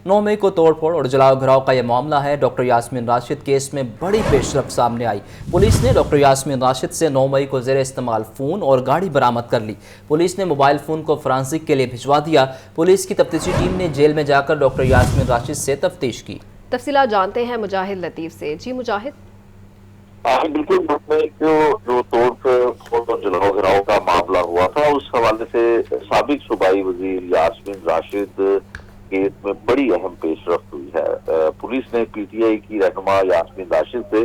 9 मई को तोड़ फोड़ और जलाओ घराव का यह मामला है। डॉक्टर यास्मीन राशिद केस में बड़ी पेशरफ्त सामने आई। पुलिस ने डॉक्टर यास्मीन राशिद से 9 मई को ज़ेर इस्तेमाल फ़ोन और गाड़ी बरामद कर ली। पुलिस ने मोबाइल फ़ोन को फॉरेंसिक के लिए भिजवा दिया। पुलिस की तफ्तीशी टीम ने जेल में जाकर डॉक्टर यास्मीन राशिद से तफ्तीश की। तफसीलात जानते हैं मुजाहिद लतीफ़ से। जी मुजाहिद। बिल्कुल, जो तोड़ फोड़ और जलाओ घराव का मामला हुआ था, उस हवाले से साबिक सूबाई वजीर यास्मीन राशिद केस में बड़ी अहम पेशरफ्त हुई है। पुलिस ने पीटीआई की रहनुमा यास्मीन राशिद से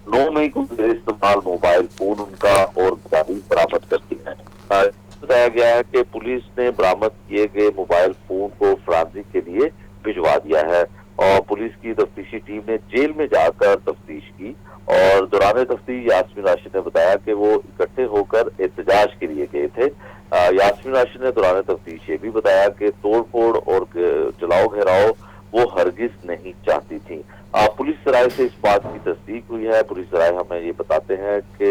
9 मई को इस्तेमाल मोबाइल फोन उनका और गाड़ी बरामद कर दी है। बताया गया है कि पुलिस ने बरामद किए गए मोबाइल फोन को फॉरेंसिक के लिए भिजवा दिया है और पुलिस की तफ्तीशी टीम ने जेल में जाकर तफ्तीश की और दौरान तफ्तीश यास्मीन राशिद ने बताया कि वो इकट्ठे होकर एहतजाज के लिए गए थे। यास्मीन राशिद ने दौरान तफ्तीश ये भी बताया कि तोड़ फोड़ और जलाओ घेराव वो हरगिज नहीं चाहती थी। पुलिस सराय से इस बात की तस्दीक हुई है। पुलिस सराय हमें ये बताते हैं कि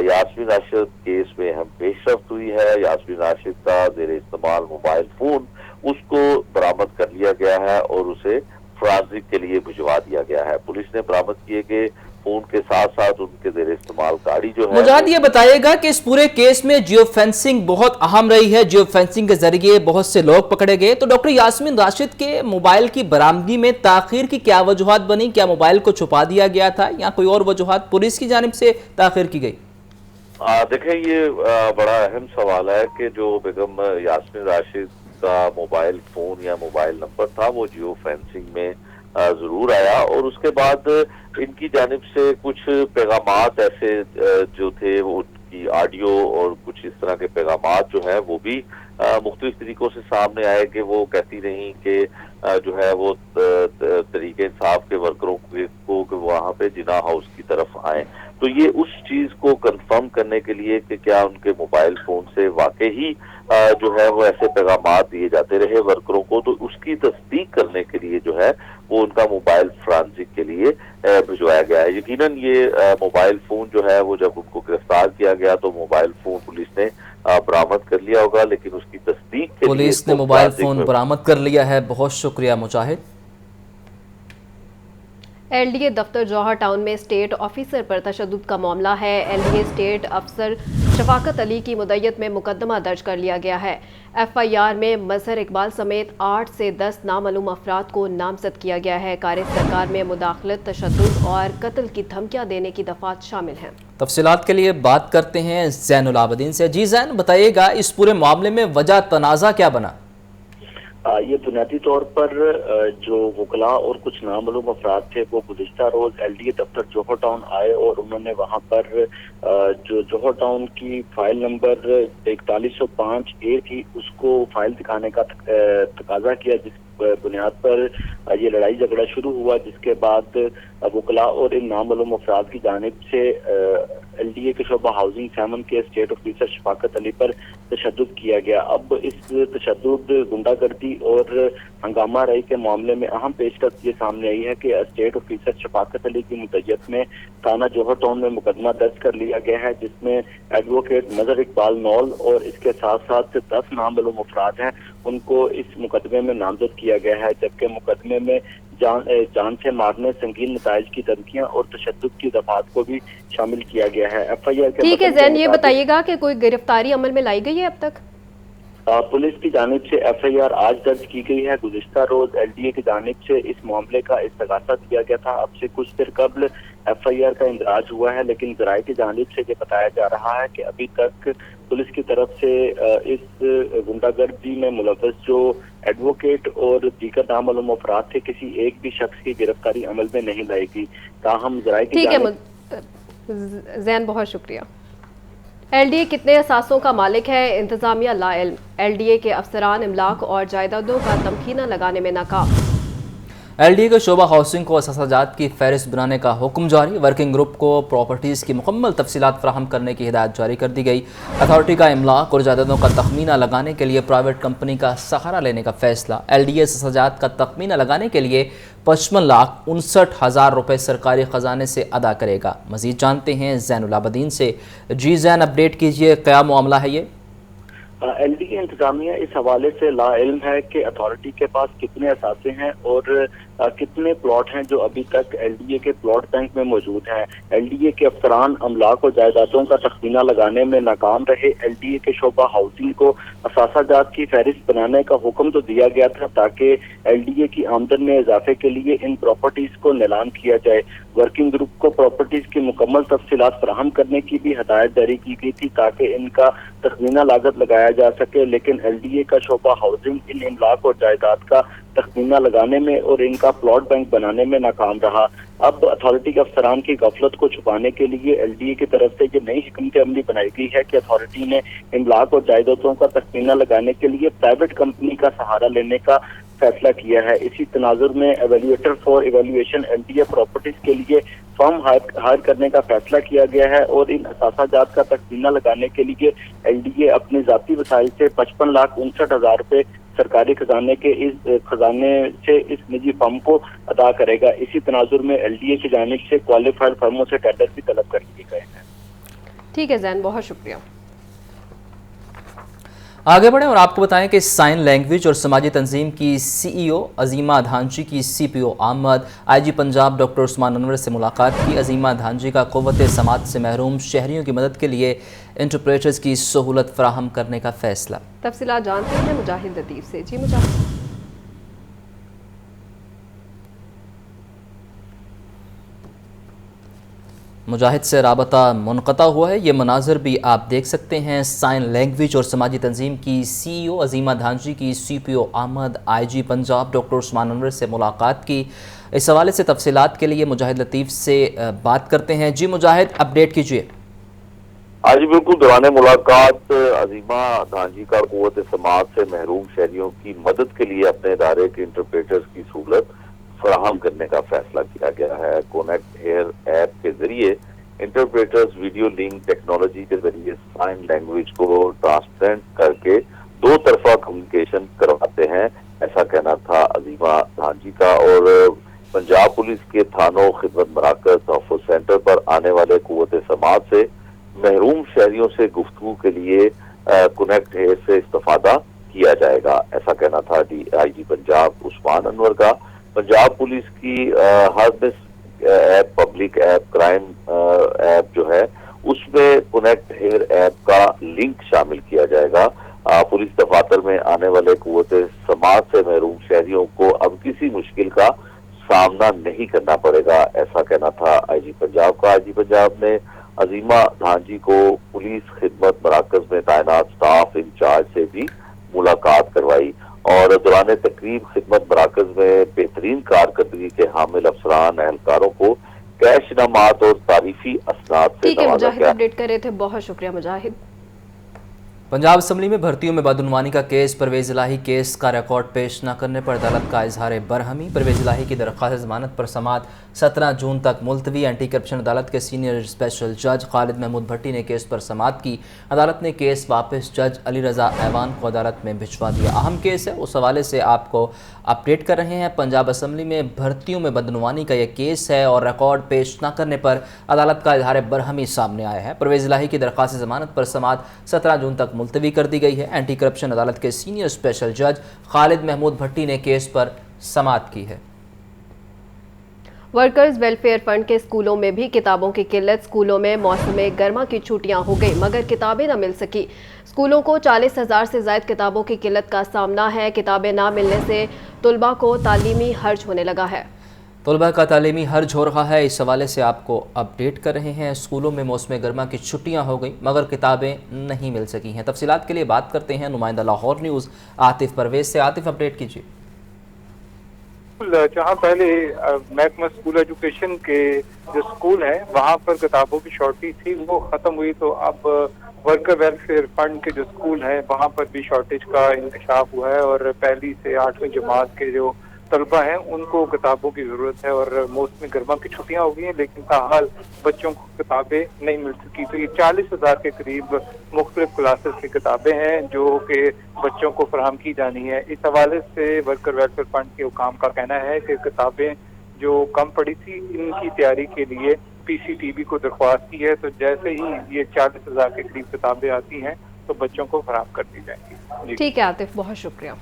यास्मीन राशिद केस में अहम पेशरफ्त हुई है। यास्मीन राशिद का ज़ेर इस्तेमाल मोबाइल फोन उसको बरामद कर लिया गया है और उसे फॉरेंसिक के लिए भिजवा दिया गया है। पुलिस ने बरामद किए गए फोन के साथ साथ उनके ज़ेर इस्तेमाल गाड़ी जो है। मुजाहिद ये बताइएगा कि इस पूरे केस में जियो फेंसिंग बहुत अहम रही है। जियो फेंसिंग के जरिए बहुत से लोग पकड़े गए, तो डॉक्टर यास्मीन राशिद के मोबाइल की बरामदगी में ताखीर की क्या वजूहात बनी? क्या मोबाइल को छुपा दिया गया था या कोई और वजूहात पुलिस की जानिब से ताखीर की गई? देखें, ये बड़ा अहम सवाल है कि जो बेगम यास्मीन राशिद का मोबाइल फोन या मोबाइल नंबर था वो जियो फेंसिंग में जरूर आया और उसके बाद इनकी जानिब से कुछ पैगामात ऐसे जो थे वो उनकी ऑडियो और कुछ इस तरह के पैगामात जो है वो भी मुख्तलिफ तरीकों से सामने आए कि वो कहती रहीं कि जो है वो तरीके इंसाफ के वर्करों को वहाँ पे जिना हाउस की तरफ आए। तो ये उस चीज को कंफर्म करने के लिए कि क्या उनके मोबाइल फोन से वाकई ही जो है वो ऐसे पैगामात दिए जाते रहे वर्करों को, तो उसकी तस्दीक करने के लिए जो है वो उनका मोबाइल फॉरेंसिक के लिए भिजवाया गया है। यकीनन ये मोबाइल फोन जो है वो जब उनको गिरफ्तार किया गया तो मोबाइल फोन पुलिस ने बरामद कर लिया होगा, लेकिन उसकी तस्दीक के लिए पुलिस ने मोबाइल फोन बरामद कर लिया है। बहुत शुक्रिया मुजाहिद। एलडीए दफ्तर जौहर टाउन में स्टेट ऑफिसर पर तशद्दुद का मामला है। एलडीए स्टेट अफसर शफाकत अली की मुद्दत में मुकदमा दर्ज कर लिया गया है। एफआईआर में मजहर इकबाल समेत 8 से 10 नामालूम अफराद को नामजद किया गया है। कार सरकार में मुदाखलत, तशद्दुद और कत्ल की धमकियां देने की दफात शामिल हैं। तफसीलात के लिए बात करते हैं ज़ैनुल आबदीन से। जी ज़ैन, बताइएगा इस पूरे मामले में वजह तनाज़ा क्या बना? ये बुनियादी तौर पर जो वकला और कुछ नामालूम अफराद थे वो गुज़िश्ता रोज एलडीए दफ्तर जौहर टाउन आए और उन्होंने वहाँ पर जो जौहर टाउन की फाइल नंबर 4105 ए थी उसको फाइल दिखाने का तकाजा किया, जिस बुनियाद पर ये लड़ाई झगड़ा शुरू हुआ, जिसके बाद वकला और इन नामालूम अफराद की जानिब से एलडीए के शोबा हाउसिंग 7 के स्टेट ऑफिसर शफाकत अली पर तशद्दुद किया गया। अब इस तशद्दुद, गुंडागर्दी और हंगामा रही के मामले में अहम पेशरफ्त ये सामने आई है कि स्टेट ऑफिसर शफाकत अली की मुद्दत में थाना जौहर टाउन में मुकदमा दर्ज कर लिया गया है, जिसमें एडवोकेट मजहर इकबाल नौल और इसके साथ साथ 10 नामालूम अफराद हैं उनको इस मुकदमे में नामजद किया गया है। जबकि मुकदमे में जान से मारने, संगीन नताइज की धमकियां और तशद्दुद की दफात को भी शामिल किया गया है। एफआईआर के ठीक है ज़ैन, ये बताइएगा कि कोई गिरफ्तारी अमल में लाई गई है अब तक? पुलिस की जानिब से एफआईआर आज दर्ज की गई है। गुज़िश्ता रोज एलडीए की जानिब से इस मामले का इस्तगासा दिया गया था। अब से कुछ देर कबल एफआईआर का इंदराज हुआ है, लेकिन ज़राए की जानिब से ये बताया जा रहा है कि अभी तक पुलिस की तरफ से इस गुंडागर्दी में मुलव्वस जो एडवोकेट और दीगर नामालूम अफराद थे, किसी एक भी शख्स की गिरफ्तारी अमल में नहीं लाई गई। ताहम ज़राए की ज़ैन, बहुत शुक्रिया। एलडीए कितने असासों का मालिक है? इंतजामिया लाइल्म। एलडीए के अफसरान इमलाक और जायदादों का तमकीना लगाने में नाकाम। एलडीए के शोबा हाउसिंग को असासाजात की फहरिस्त बनाने का हुक्म जारी। वर्किंग ग्रुप को प्रॉपर्टीज़ की मुकम्मल तफसीलात फराहम करने की हिदायत जारी कर दी गई। अथॉरिटी का इमलाक और जायदादों का तखमीना लगाने के लिए प्राइवेट कंपनी का सहारा लेने का फैसला। एलडीए असासाजात का तखमीना लगाने के लिए 55,59,000 रुपये सरकारी ख़जाने से अदा करेगा। मज़ीद जानते हैं ज़ैनुल आबदीन से। जी ज़ैन, अपडेट कीजिए, क्या मामला है ये? LDA इंतजामिया इस हवाले से लाइल्म है कि अथॉरिटी के पास कितने असासे हैं और कितने प्लॉट हैं जो अभी तक LDA के प्लॉट बैंक में मौजूद हैं। LDA के अफसरान अमलाक और जायदादों का तखमीना लगाने में नाकाम रहे। LDA के शोबा हाउसिंग को असासाजात की फहरिस्त बनाने का हुक्म तो दिया गया था ताकि LDA की आमदन में इजाफे के लिए इन प्रॉपर्टीज को नीलाम किया जाए। वर्किंग ग्रुप को प्रॉपर्टीज की मुकम्मल तफसीलात फराहम करने की भी हदायत जारी की गई थी ताकि इनका तखमीना लागत लगाया जा सके, लेकिन LDA का शोबा हाउसिंग इन इमलाक और जायदाद का तखमीना लगाने में और इनका प्लॉट बैंक बनाने में नाकाम रहा। अब अथॉरिटी के अफसरान की गफलत को छुपाने के लिए LDA की तरफ से ये नई हिकमत अमली बनाई गई है कि अथॉरिटी ने इमलाक और जायदादों का तखमीना लगाने के लिए प्राइवेट कंपनी का सहारा लेने का फैसला किया है। इसी तनाजुर में evaluator for evaluation LDA properties के लिए फर्म हायर करने का फैसला किया गया है और इन असासाजात का तखमीना लगाने के लिए LDA अपने जाती वसाइल से 55,59,000 रुपए सरकारी खजाने से इस निजी फर्म को अदा करेगा। इसी तनाजुर में LDA की जानिब से क्वालिफाइड फर्मों से टेंडर भी तलब कर लिए गए हैं। ठीक है जैन, बहुत शुक्रिया। आगे बढ़ें और आपको बताएं कि साइन लैंग्वेज और समाजी तंजीम की CEO अजीमा धांची की CPO आमद, IG पंजाब डॉक्टर उस्मान अनवर से मुलाकात की। अजीमा धांची का क़ुव्वत समात से महरूम शहरियों की मदद के लिए इंटरप्रेटर्स की सहूलत फराहम करने का फैसला। तफसीलात जानते हैं मुजाहिद लतीफ़ से। जी मुजाहिद। मुजाहिद से राबता मुनक़ता हुआ है, ये मनाजर भी आप देख सकते हैं। साइन लैंग्वेज और समाजी तंजीम की CEO अजीमा धांची की CPO आमद, IG पंजाब डॉक्टर उस्मान अनवर से मुलाकात की। इस हवाले से तफसीलात के लिए मुजाहिद लतीफ़ से बात करते हैं। जी मुजाहिद, अपडेट कीजिए। आज बिल्कुल दौरान मुलाकात अजीमा धांची का क़ुव्वत समात से महरूम शहरियों की मदद के लिए अपने इदारे के इंटरप्रेटर्स की सहूलत फराहम करने का फैसला किया गया है। कनेक्ट हेयर ऐप के जरिए इंटरप्रेटर्स वीडियो लिंक टेक्नोलॉजी के जरिए साइन लैंग्वेज को ट्रांसलेट करके दो तरफा कम्युनिकेशन करवाते हैं, ऐसा कहना था अजीमा धांची का। और पंजाब पुलिस के थानों खिदमत मराकज ऑफिस सेंटर पर आने वाले क़ुव्वत समात से महरूम शहरियों से गुफ्तगू के लिए कनेक्ट हेयर से इस्तेफादा किया जाएगा, ऐसा कहना था IG पंजाब उस्मान अनवर का। पंजाब पुलिस की हर app, public app, crime app जो है उसमें कनेक्ट हेयर ऐप का लिंक शामिल किया जाएगा। पुलिस दफातर में आने वाले क़ुव्वत समात से महरूम शहरियों को अब किसी मुश्किल का सामना नहीं करना पड़ेगा, ऐसा कहना था IG पंजाब का। IG पंजाब ने अजीमा धांची को पुलिस खिदमत मराकज में तैनात स्टाफ इंचार्ज से भी मुलाकात करवाई और दौरान तकरीब खिदमत मराकज में बेहतरीन कारकर्दगी के हामिल अफसरान एहलकारों को कैश इनामात और तारीफी असनाद से ठीक है मुजाहिद, अपडेट कर रहे थे, बहुत शुक्रिया मुजाहिद। पंजाब असम्बली में भर्तियों में बदउनवानी का केस, परवेज़ इलाही केस का रिकॉर्ड पेश न करने पर अदालत का इजहार बरहमी। परवेज़ इलाही की दरख्वास्त जमानत पर समात 17 जून तक मुलतवी। एंटी करप्शन अदालत के सीनियर स्पेशल जज खालिद महमूद भट्टी ने केस पर समात की। अदालत ने केस वापस जज अली रज़ा ऐवान को अदालत में भिजवा दिया। अहम केस है, उस हवाले से आपको अपडेट कर रहे हैं। पंजाब असम्बली में भर्तियों में बदउनवानी का यह केस है और रिकॉर्ड पेश न करने पर अदालत का इजहार बरहमी सामने आया है। परवेज़ इलाही की दरख्वास्त जमानत पर समात 17 जून तक मुलतवी कर दी गई है। एंटी करप्शन अदालत के सीनियर स्पेशल जज खालिद महमूद भट्टी ने केस पर समात की है। वर्कर्स वेलफेयर फंड के स्कूलों में भी किताबों की किल्लत। स्कूलों में मौसम गर्मा की छुट्टियां हो गई मगर किताबें न मिल सकी। स्कूलों को 40,000 से ज़ायद किताबों की किल्लत का सामना है। किताबें ना मिलने से तलबा को तालीमी हर्ज होने लगा है। तलबा का तालीमी हर्ज हो रहा है, इस हवाले से आपको अपडेट कर रहे हैं। स्कूलों में मौसम गर्मा की छुट्टियां हो गई मगर किताबें नहीं मिल सकी हैं। तफसीलात के लिए बात करते हैं नुमाइंदा लाहौर न्यूज़ आतिफ परवेज से। आतिफ, अपडेट कीजिए। जहाँ पहले महकमा स्कूल एजुकेशन के जो स्कूल है वहाँ पर किताबों की शॉर्टेज थी, वो खत्म हुई, तो अब वर्कर वेलफेयर फंड के जो स्कूल है वहाँ पर भी शॉर्टेज का इंकशाफ हुआ है और पहली से 8वीं जमात के जो तलबा हैं उनको किताबों की ज़रूरत है। और मौसम गर्मा की छुट्टियाँ हो गई हैं लेकिन ताहाल बच्चों को किताबें नहीं मिल सकी। तो ये 40,000 के करीब मुख्तलिफ क्लासेस की किताबें हैं जो कि बच्चों को फराहम की जानी है। इस हवाले से वर्कर वेलफेयर फंड के हुकाम का कहना है कि किताबें जो कम पड़ी थी इनकी तैयारी के लिए PCTB को दरख्वास्त की है, तो जैसे ही ये 40,000 के करीब किताबें आती हैं तो बच्चों को फराहम कर दी जाएंगी। ठीक है आतिफ, बहुत शुक्रिया।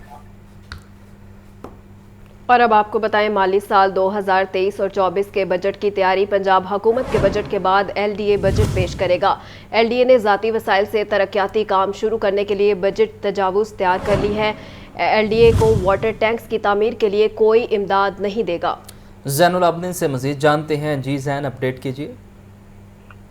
और अब आपको बताएं, माली साल 2023 और 24 के बजट की तैयारी। पंजाब हुकूमत के बजट के बाद LDA बजट पेश करेगा। LDA ने ज़ाती वसाइल से तरक्याती काम शुरू करने के लिए बजट तजावुज़ तैयार कर ली है। LDA को वाटर टैंक्स की तामीर के लिए कोई इमदाद नहीं देगा। ज़ैनुल आबदीन से मज़ीद जानते हैं। जी ज़ैन, अपडेट कीजिए।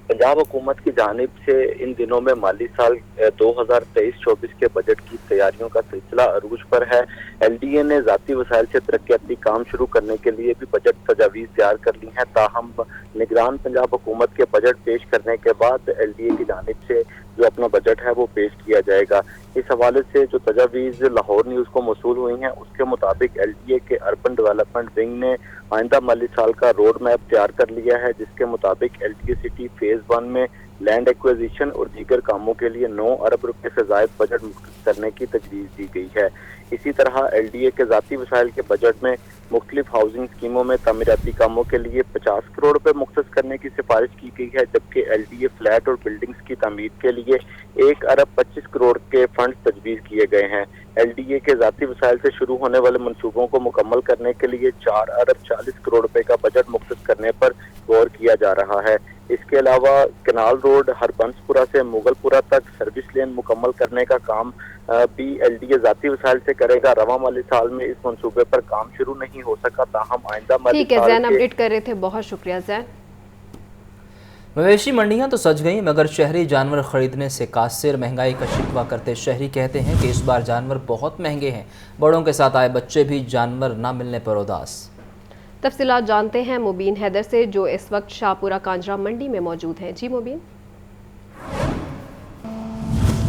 पंजाब हुकूमत की जानिब से इन दिनों में माली साल 2023-24 के बजट की तैयारियों का सिलसिला अरूज पर है। LDA ने ज़ाती वसाइल से तरक्याती काम शुरू करने के लिए भी बजट तजावीज़ तैयार कर ली हैं। ताहम निगरान पंजाब हुकूमत के बजट पेश करने के बाद LDA की जानिब से जो अपना बजट है वो पेश किया जाएगा। इस हवाले से जो तजावीज़ लाहौर न्यूज़ को मौसूल हुई हैं उसके मुताबिक LDA के अर्बन डेवलपमेंट विंग ने आइंदा माली साल का रोड मैप तैयार कर लिया है, जिसके मुताबिक LDA सिटी फेज़ 1 में लैंड एक्विजिशन और दीगर कामों के लिए 9 अरब रुपए से ज़ायद बजट मुख्तस करने की तजवीज़ दी गई है। इसी तरह LDA के ज़ाती वसाइल के बजट में मुख्तलिफ हाउसिंग स्कीमों में तमीराती कामों के लिए 50 करोड़ रुपए मुख्तस करने की सिफारिश की गई है, जबकि LDA फ्लैट और बिल्डिंग्स की तमीर के लिए 1 अरब 25 करोड़ के फंड तजवीज़ किए गए हैं। LDA के ज़ाती वसाइल से शुरू होने वाले मनसूबों को मुकम्मल करने के लिए 4 अरब 40 करोड़ रुपए का बजट मुख्तस करने पर गौर किया जा रहा है। इसके अलावा कनाल रोड हरबंसपुरा से मुगलपुरा तक सर्विस लेन मुकम्मल करने का काम भी LDA ज़ाती वसाइल से करेगा। रवा माली साल में इस मंसूबे पर काम शुरू नहीं हो सका, ताहम आइंदा माली ठीक है जैन, अपडेट कर रहे थे, बहुत शुक्रिया जैन। मवेशी मंडियां तो सज गईं, मगर शहरी जानवर खरीदने से कासिर। महंगाई का शिकवा करते शहरी कहते हैं कि इस बार जानवर बहुत महंगे हैं। बड़ों के साथ आए बच्चे भी जानवर ना मिलने पर उदास। तफसीलात जानते हैं मुबीन हैदर से, जो इस वक्त शाहपुरा कांजरा मंडी में मौजूद हैं। जी मुबीन।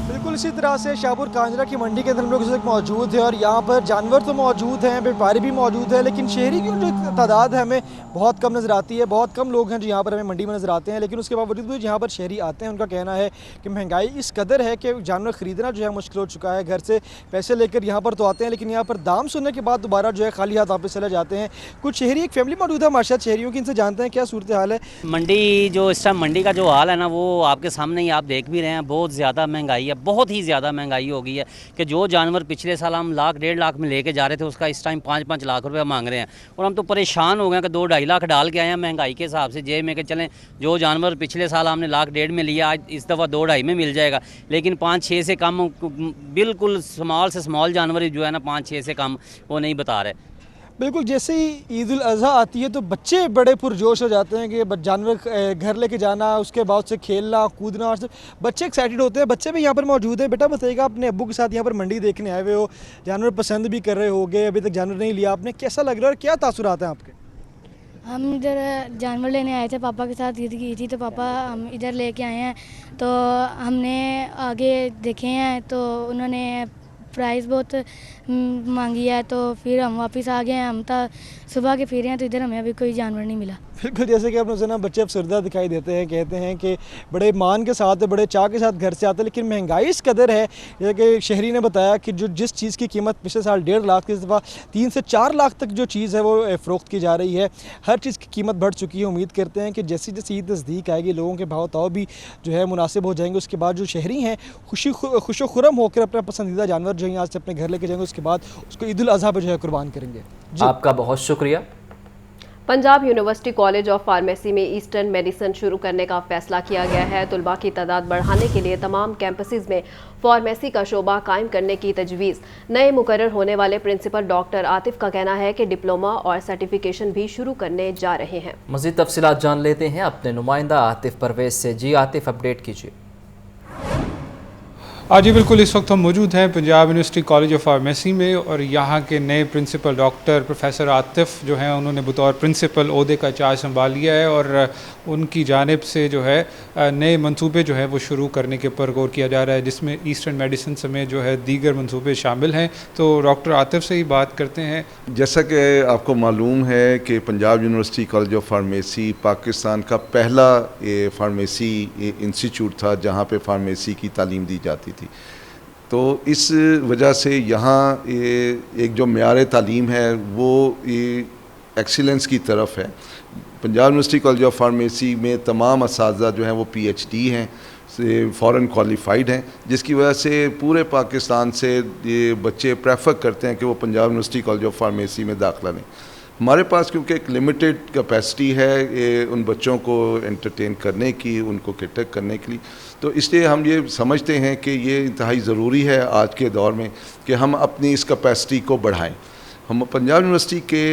बिल्कुल इसी तरह से शाहपुर कांजरा की मंडी के अंदर हम लोग इस वक्त मौजूद है और यहाँ पर जानवर तो मौजूद हैं, व्यापारी भी मौजूद है, लेकिन शहरी की जो तादाद है हमें बहुत कम नज़र आती है। बहुत कम लोग हैं जो यहाँ पर हमें मंडी में नज़र आते हैं, लेकिन उसके बावजूद भी यहाँ पर शहरी आते हैं। उनका कहना है कि महंगाई इस कदर है कि जानवर ख़रीदना जो है मुश्किल हो चुका है। घर से पैसे लेकर यहाँ पर तो आते हैं, लेकिन यहाँ पर दाम सुनने के बाद दोबारा जो है खाली हाथ वापस चले जाते हैं। कुछ शहरी, एक फैमिली मौजूद है हमारे साथ शहरियों की, इनसे जानते हैं क्या सूरत हाल है। मंडी जो इस टाइम मंडी का जो हाल है ना, वो आपके सामने ही आप देख भी रहे हैं। बहुत ज़्यादा महंगाई है, बहुत ही ज़्यादा महंगाई हो गई है कि जो जानवर पिछले साल हम लाख 1.5 लाख में लेके जा रहे थे, उसका इस टाइम 5-5 लाख रुपए मांग रहे हैं। और हम तो परेशान हो गए कि 2-2.5 लाख डाल के आए हैं महंगाई के हिसाब से जेब में कि चलें जो जानवर पिछले साल हमने 1.5 लाख में लिया, आज इस दफ़ा 2-2.5 में मिल जाएगा। लेकिन 5-6 से कम, बिल्कुल स्मॉल से स्मॉल जानवर जो है ना 5-6 से कम वो नहीं बता रहे। बिल्कुल, जैसे ही ईद उल अज़हा आती है तो बच्चे बड़े पुरजोश हो जाते हैं कि जानवर घर लेके जाना, उसके बाद से खेलना कूदना, और बच्चे एक्साइटेड होते हैं। बच्चे भी यहाँ पर मौजूद है। बेटा बताइएगा, अपने अब्बू के साथ यहाँ पर मंडी देखने आए हुए हो, जानवर पसंद भी कर रहे होगे, अभी तक जानवर नहीं लिया आपने, कैसा लग रहा है और क्या तासुरात हैं आपके? हम इधर जानवर लेने आए थे, पापा के साथ ईद की थी तो पापा हम इधर लेके आए हैं। तो हमने आगे देखे हैं तो उन्होंने प्राइस बहुत मांगी है, तो फिर हम वापस आ गए हैं। हम तो सुबह के फिरे हैं तो इधर हमें अभी कोई जानवर नहीं मिला। बिल्कुल, जैसे कि आपने सुना बच्चे अफसरदा दिखाई देते हैं, कहते हैं कि बड़े मान के साथ, बड़े चाह के साथ घर से आते हैं, लेकिन महंगाई इस कदर है। जैसे कि शहरी ने बताया कि जो जिस चीज़ की कीमत पिछले साल 1.5 लाख की, इस दफ़ा 3 से 4 लाख तक जो चीज़ है वो फ़रोख्त की जा रही है। हर चीज़ की कीमत बढ़ चुकी है। उम्मीद करते हैं कि जैसी जैसी ईद नज़दीक आएगी, लोगों के भाव ताव भी जो है मुनासिब हो जाएंगे। उसके बाद जो शहरी हैं खुशो खुरम होकर अपना पसंदीदा जानवर जो है यहाँ से अपने घर लेके जाएंगे, उसके बाद उसको ईद उल अज़हा पर जो है कुर्बान करेंगे। आपका बहुत शुक्रिया। Punjab university college of pharmacy में ईस्टर्न मेडिसिन शुरू करने का फैसला किया गया है। तलबा की तादाद बढ़ाने के लिए तमाम कैंपसेस में फार्मेसी का शोबा कायम करने की तजवीज़। नए मुकर्रर होने वाले प्रिंसिपल डॉक्टर आतिफ का कहना है कि डिप्लोमा और सर्टिफिकेशन भी शुरू करने जा रहे हैं। मज़ीद तफसीलात जान लेते हैं अपने नुमाइंदा आतिफ परवेज़ से। जी आतिफ, अपडेट कीजिए। जी बिल्कुल, इस वक्त हम मौजूद हैं Punjab university college of pharmacy में और यहाँ के नए प्रिंसिपल डॉक्टर प्रोफेसर आतिफ जो हैं उन्होंने बतौर प्रिंसिपल ओहदे का चार्ज संभाल लिया है और उनकी जानिब से जो है नए मंसूबे जो है वो शुरू करने के ऊपर गौर किया जा रहा है, जिसमें ईस्टर्न मेडिसिन समेत जो है दीगर मंसूबे शामिल हैं। तो डॉक्टर आतिफ से ही बात करते हैं। जैसा कि आपको मालूम है कि Punjab university college of pharmacy Pakistan का पहला फार्मेसी इंस्टीट्यूट था जहाँ पे फार्मेसी की तालीम दी जाती थी। तो इस वजह से यहाँ एक जो मेयार तालीम है वो एक्सीलेंस की तरफ है। Punjab university college of pharmacy में तमाम असातिज़ा जो हैं वो PhD हैं سے فوراً کوالیفائڈ ہیں، جس کی وجہ سے پورے پاکستان سے یہ بچے پریفر کرتے ہیں کہ وہ Punjab university college of pharmacy میں داخلہ لیں۔ ہمارے پاس کیونکہ ایک لمیٹڈ کیپیسٹی ہے ان بچوں کو انٹرٹین کرنے کی، ان کو کیٹر کرنے کے لیے، تو اس لیے ہم یہ سمجھتے ہیں کہ یہ انتہائی ضروری ہے آج کے دور میں کہ ہم اپنی اس کیپیسٹی کو بڑھائیں۔ ہم پنجاب یونیورسٹی کے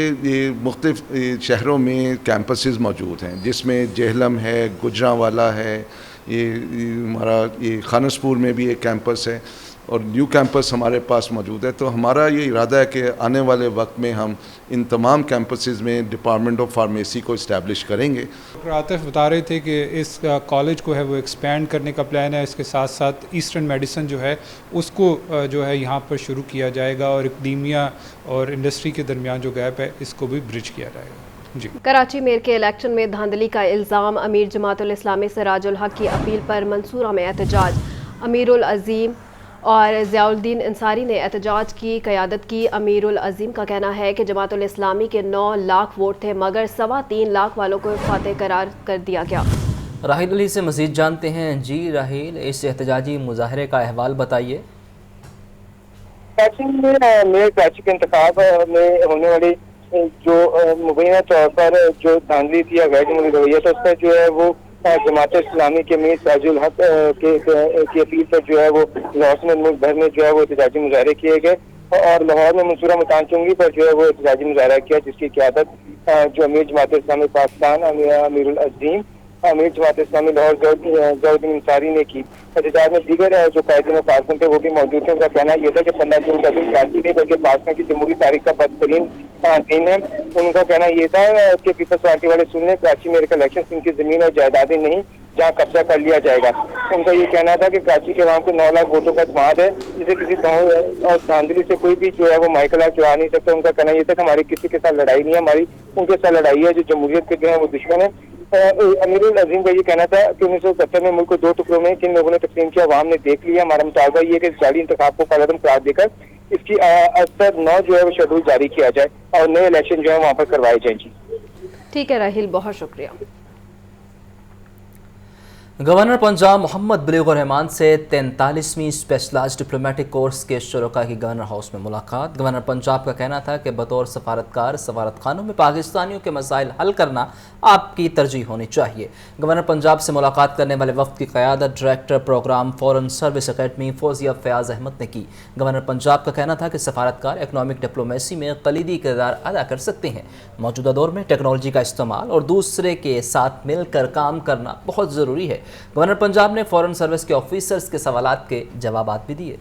مختلف شہروں میں کیمپسز موجود ہیں، جس میں جہلم ہے، گجرانوالہ ہے، یہ ہمارا یہ خانسپور میں بھی ایک کیمپس ہے اور نیو کیمپس ہمارے پاس موجود ہے۔ تو ہمارا یہ ارادہ ہے کہ آنے والے وقت میں ہم ان تمام کیمپسز میں ڈپارٹمنٹ آف فارمیسی کو اسٹیبلش کریں گے۔ ڈاکٹر عاطف بتا رہے تھے کہ اس کالج کو ہے وہ ایکسپینڈ کرنے کا پلان ہے، اس کے ساتھ ساتھ ایسٹرن میڈیسن جو ہے اس کو جو ہے یہاں پر شروع کیا جائے گا اور اکیڈیمیا اور انڈسٹری کے درمیان جو گیپ ہے اس کو بھی برج کیا جائے گا۔ جی کراچی میئر کے الیکشن میں دھاندلی کا الزام، امیر جماعت الاسلامی سراج الحق کی اپیل پر منصورہ میں احتجاج، امیر العظیم اور ضیاء الدین انصاری نے احتجاج کی قیادت کی۔ امیر العظیم کا کہنا ہے کہ جماعت الاسلامی کے 9 لاکھ ووٹ تھے مگر 3.25 لاکھ والوں کو فاتح قرار کر دیا گیا۔ راحیل علی سے مزید جانتے ہیں۔ جی راحیل، اس احتجاجی مظاہرے کا احوال بتائیے۔ کراچی میں میئر کراچی کے انتخاب میں ہونے والی جو مبینہ طور پر جو دھاندلی تھی یا غیر جمہوری رویہ تھا، اس پر جو ہے وہ جماعت اسلامی کے امیر سراج الحق کی اپیل پر جو ہے وہ لاہور میں ملک بھر میں جو ہے وہ احتجاجی مظاہرے کیے گئے اور لاہور میں منصورہ مکان چنگی پر جو ہے وہ احتجاجی مظاہرہ کیا، جس کی قیادت جو امیر جماعت اسلامی پاکستان امیر العظیم، امیر جماعت اسلامی لاہور ضیاء الدین انصاری نے کی۔ احتجاج میں دیگر جو قائدین و کارکن تھے وہ بھی موجود تھے۔ ان کا کہنا یہ تھا کہ 15 جون کا دن کراچی نہیں بلکہ پاکستان کی جمہوری تاریخ کا بدترین دن ہے۔ ان کا کہنا یہ تھا کہ پیپلز پارٹی والے سن لیں، کراچی میئر کا الیکشن ان کی زمین اور جائیدادیں نہیں جہاں قبضہ کر لیا جائے گا۔ ان کا یہ کہنا تھا کہ کراچی کے عوام کو 9 لاکھ ووٹوں کا اعتماد ہے، جسے کسی اور دھاندلی سے کوئی بھی جو ہے وہ مائکلا چڑھا نہیں سکتا۔ ان کا کہنا یہ تھا کہ ہماری کسی کے ساتھ لڑائی نہیں ہے، ہماری ان کے ساتھ لڑائی ہے جو جمہوریت کے جو ہیں وہ دشمن ہیں۔ امیر العظیم کا یہ کہنا تھا کہ 1970 میں ملک کو 2 ٹکڑوں میں کن لوگوں نے تقسیم کیا عوام نے دیکھ لیا۔ ہمارا مطالبہ یہ ہے کہ جعلی انتخاب کو کالعدم قرار دے کر اس کی اثر 9 جو ہے وہ شیڈول جاری کیا جائے اور نئے الیکشن جو ہے وہاں پر کروائے جائیں۔ جی ٹھیک ہے راحیل، بہت شکریہ۔ گورنر پنجاب محمد بلیغ الرحمان سے 43ویں اسپیشلائزڈ ڈپلومیٹک کورس کے شرکاء کی گورنر ہاؤس میں ملاقات۔ گورنر پنجاب کا کہنا تھا کہ بطور سفارتکار سفارت خانوں میں پاکستانیوں کے مسائل حل کرنا آپ کی ترجیح ہونی چاہیے۔ گورنر پنجاب سے ملاقات کرنے والے وفد کی قیادت ڈائریکٹر پروگرام فورن سروس اکیڈمی فوزیہ فیاض احمد نے کی۔ گورنر پنجاب کا کہنا تھا کہ سفارتکار اکنامک ڈپلومیسی میں کلیدی کردار ادا کر سکتے ہیں۔ موجودہ دور میں ٹیکنالوجی کا استعمال اور دوسرے کے ساتھ مل کر کام کرنا بہت ضروری ہے۔ گورنر پنجاب نے فورن سروس کے آفیسرز کے سوالات کے جوابات بھی دیے۔